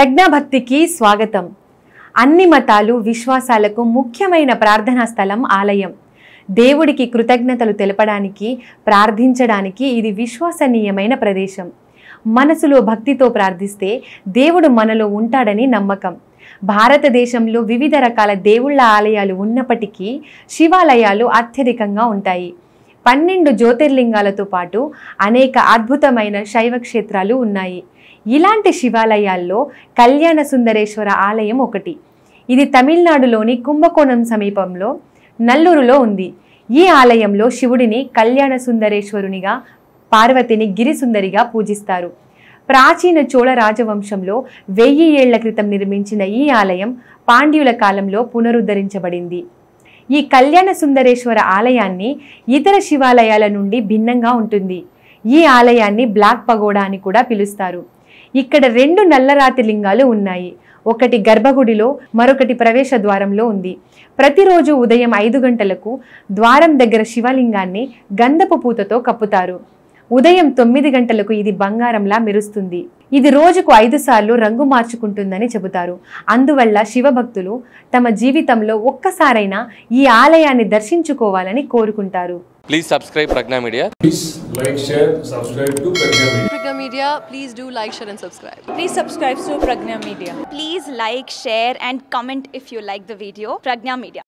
ప్రజ్ఞాభక్తికి స్వాగతం. అన్ని మతాలు విశ్వాసాలకు ముఖ్యమైన ప్రార్థనా స్థలం ఆలయం. దేవుడికి కృతజ్ఞతలు తెలపడానికి, ప్రార్థించడానికి ఇది విశ్వసనీయమైన ప్రదేశం. మనసులో భక్తితో ప్రార్థిస్తే దేవుడు మనలో ఉంటాడని నమ్మకం. భారతదేశంలో వివిధ రకాల దేవుళ్ళ ఆలయాలు ఉన్నప్పటికీ శివాలయాలు అత్యధికంగా ఉంటాయి. 12 జ్యోతిర్లింగాలతో పాటు అనేక అద్భుతమైన శైవ క్షేత్రాలు ఉన్నాయి. ఇలాంటి శివాలయాల్లో కళ్యాణ సుందరేశ్వర ఆలయం ఒకటి. ఇది తమిళనాడులోని కుంభకోణం సమీపంలో నల్లూరులో ఉంది. ఈ ఆలయంలో శివుడిని కళ్యాణ సుందరేశ్వరునిగా, పార్వతిని గిరిసుందరిగా పూజిస్తారు. ప్రాచీన చోళ రాజవంశంలో 1000 ఏళ్ల క్రితం నిర్మించిన ఈ ఆలయం పాండ్యుల కాలంలో పునరుద్ధరించబడింది. ఈ కళ్యాణ సుందరేశ్వర ఆలయాన్ని ఇతర శివాలయాల నుండి భిన్నంగా ఉంటుంది. ఈ ఆలయాన్ని బ్లాక్ పగోడా అని కూడా పిలుస్తారు. ఇక్కడ 2 నల్లరాతి లింగాలు ఉన్నాయి. ఒకటి గర్భగుడిలో, మరొకటి ప్రవేశ ద్వారంలో ఉంది. ప్రతిరోజు ఉదయం 5 గంటలకు ద్వారం దగ్గర శివలింగాన్ని గంధపు పూతతో కప్పుతారు. ఉదయం 9 గంటలకు ఇది బంగారంలా మెరుస్తుంది. ఇది రోజుకు 5 సార్లు రంగు మార్చుకుంటుందని చెబుతారు. అందువల్ల శివభక్తులు తమ జీవితంలో ఒక్కసారైనా ఈ ఆలయాన్ని దర్శించుకోవాలని కోరుకుంటారు. Please subscribe Pragna Media. Please like, share, subscribe to Pragna Media. Pragna Media, please do like, share and subscribe. Please subscribe to Pragna Media. Please like, share and comment if you like the video. Pragna Media.